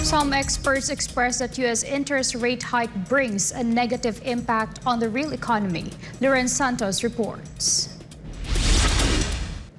Some experts express that U.S. interest rate hike brings a negative impact on the real economy. Lurenn Santos reports.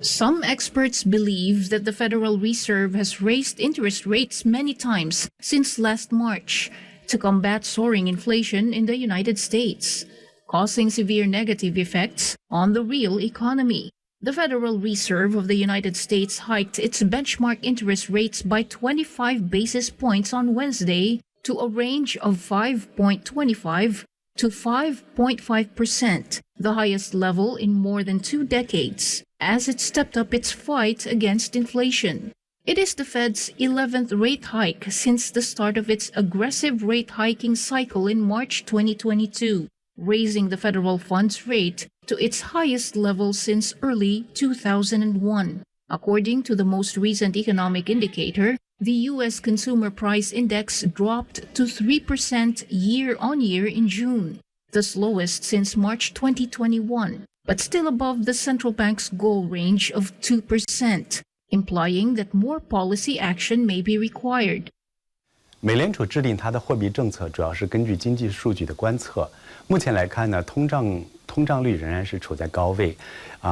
Some experts believe that the Federal Reserve has raised interest rates many times since last March to combat soaring inflation in the United States, causing severe negative effects on the real economy. The Federal Reserve of the United States hiked its benchmark interest rates by 25 basis points on Wednesday to a range of 5.25 to 5.5%, the highest level in more than 2 decades, as it stepped up its fight against inflation. It is the Fed's 11th rate hike since the start of its aggressive rate hiking cycle in March 2022, raising the federal funds rate to its highest level since early 2001. According to the most recent economic indicator, the U.S. Consumer Price Index dropped to 3% year-on-year in June, the slowest since March 2021, but still above the central bank's goal range of 2%, implying that more policy action may be required. 美联储制定它的货币政策主要是根据经济数据的观测。目前来看呢，通胀率仍然是处在高位，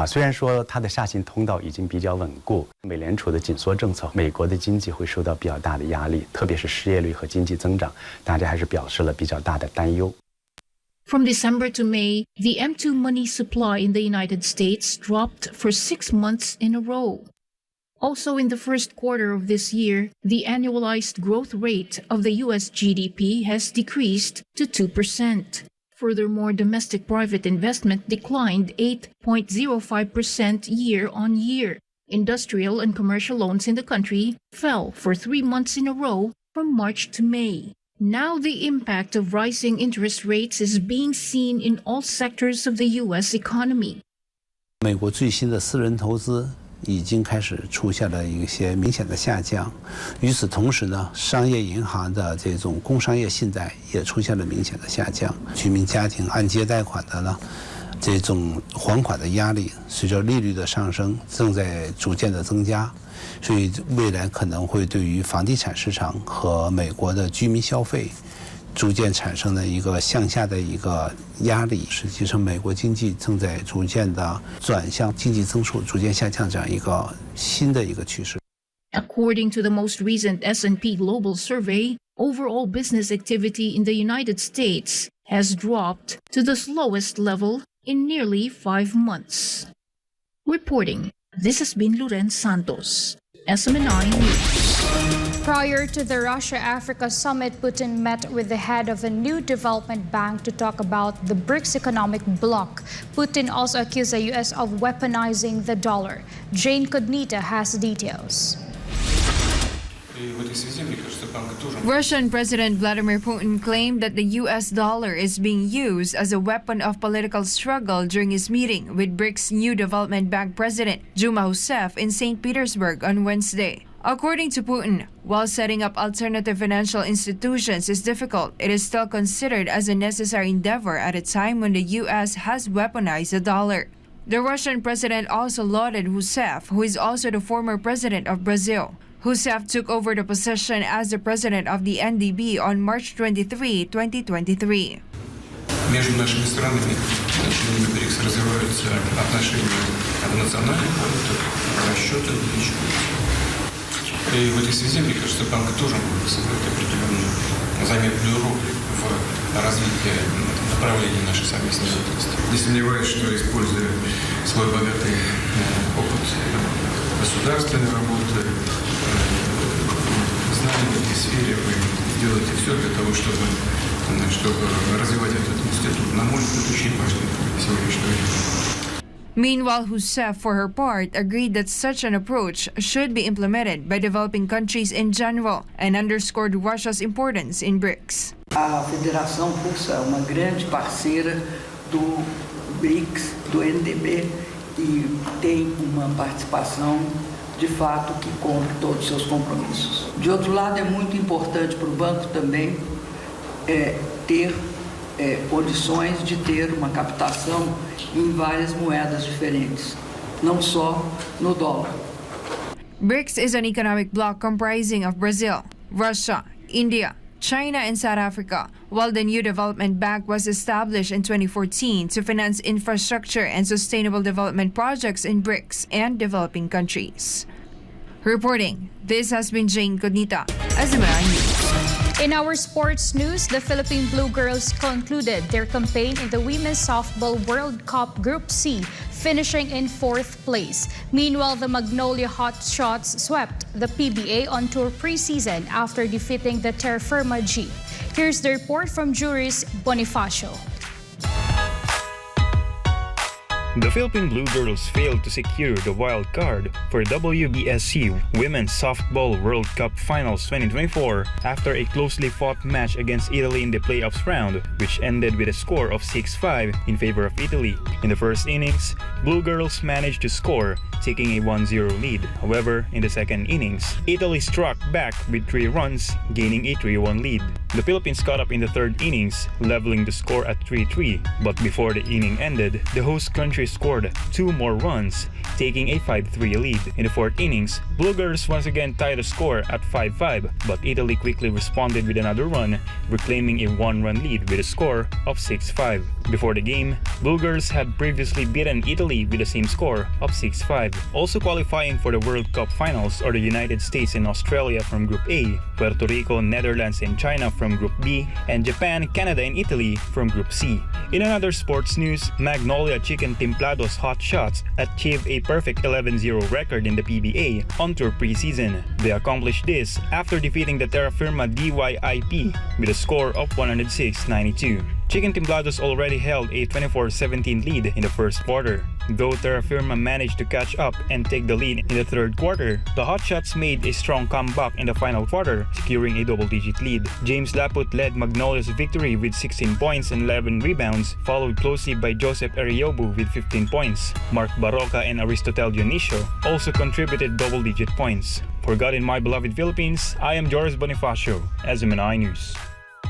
虽然说它的下行通道已经比较稳固，美联储的紧缩政策，美国的经济会受到比较大的压力，特别是失业率和经济增长，大家还是表示了比较大的担忧。 From December to May, the M2 money supply in the United States dropped for 6 months in a row. Also in the first quarter of this year, the annualized growth rate of the U.S. GDP has decreased to 2%. Furthermore, domestic private investment declined 8.05% year-on-year. Industrial and commercial loans in the country fell for 3 months in a row from March to May. Now the impact of rising interest rates is being seen in all sectors of the U.S. economy. 美国最新的私人投资 已经开始出现了一些明显的下降，与此同时呢，商业银行的这种工商业信贷也出现了明显的下降，居民家庭按揭贷款的呢，这种还款的压力随着利率的上升正在逐渐的增加，所以未来可能会对于房地产市场和美国的居民消费 逐渐产生了一个向下的一个压力，实际上美国经济正在逐渐的转向经济增速逐渐下降这样一个新的一个趋势。 According to the most recent S&P Global Survey, overall business activity in the United States has dropped to the slowest level in nearly 5 months. Reporting, this has been Lurenn Santos, SMNI News. Prior to the Russia-Africa summit, Putin met with the head of a new development bank to talk about the BRICS economic bloc. Putin also accused the U.S. of weaponizing the dollar. Jane Cognita has details. Russian President Vladimir Putin claimed that the U.S. dollar is being used as a weapon of political struggle during his meeting with BRICS new development bank president Dilma Rousseff in St. Petersburg on Wednesday. According to Putin, while setting up alternative financial institutions is difficult, it is still considered as a necessary endeavor at a time when the U.S. has weaponized the dollar. The Russian president also lauded Rousseff, who is also the former president of Brazil. Rousseff took over the position as the president of the NDB on March 23, 2023. Между нашими странами, членами БРИКС, развиваются отношения в национальных валютах, расчеты увеличиваются. И в этой связи, мне кажется, банк тоже может сыграть определенную заметную роль в развитии направления нашей совместной деятельности. Не сомневаюсь, что, используя свой богатый опыт государственной работы, знания в этой сфере, вы делаете все для того, чтобы развивать этот институт. На мой взгляд, очень важный сегодняшнего дня. Meanwhile, Rousseff, for her part, agreed that such an approach should be implemented by developing countries in general and underscored Russia's importance in BRICS. A Federação Russa é uma grande parceira do BRICS, do NDB, e tem uma participação de fato que cumpre todos os seus compromissos. De outro lado, é muito importante para o banco também ter condições de ter uma captação em várias moedas diferentes, não só no dólar. BRICS is an economic bloc comprising of Brazil, Russia, India, China, and South Africa, while the new development bank was established in 2014 to finance infrastructure and sustainable development projects in BRICS and developing countries. Reporting, this has been Jane Cognita, SMNI News. In our sports news, the Philippine Blue Girls concluded their campaign in the Women's Softball World Cup Group C, finishing in 4th place. Meanwhile, the Magnolia Hotshots swept the PBA on tour preseason after defeating the Terra Firma G. Here's the report from Juris Bonifacio. The Philippine Blue Girls failed to secure the wild card for WBSC Women's Softball World Cup Finals 2024 after a closely fought match against Italy in the playoffs round, which ended with a score of 6-5 in favor of Italy. In the first innings, Blue Girls managed to score, taking a 1-0 lead. However, in the second innings, Italy struck back with 3 runs, gaining a 3-1 lead. The Philippines caught up in the third innings, leveling the score at 3-3. But before the inning ended, the host country scored 2 more runs, taking a 5-3 lead. In the fourth innings, Blue Girls once again tied the score at 5-5, but Italy quickly responded with another run, reclaiming a 1-run lead with a score of 6-5. Before the game, Blue Girls had previously beaten Italy with the same score of 6-5. Also qualifying for the World Cup Finals are the United States and Australia from Group A, Puerto Rico, Netherlands, and China from Group B, and Japan, Canada, and Italy from Group C. In another sports news, Magnolia Chicken Templados Hotshots achieved a perfect 11-0 record in the PBA on tour preseason. They accomplished this after defeating the Terra Firma DYIP with a score of 106-92. Chicken Templados already held a 24-17 lead in the first quarter. Though Terra Firma managed to catch up and take the lead in the third quarter, the Hotshots made a strong comeback in the final quarter, securing a double-digit lead. James Laput led Magnolia's victory with 16 points and 11 rebounds, followed closely by Joseph Ariobu with 15 points. Mark Baroca and Aristotel Dionisio also contributed double-digit points. For God in my beloved Philippines, I am Joris Bonifacio, SMNI News.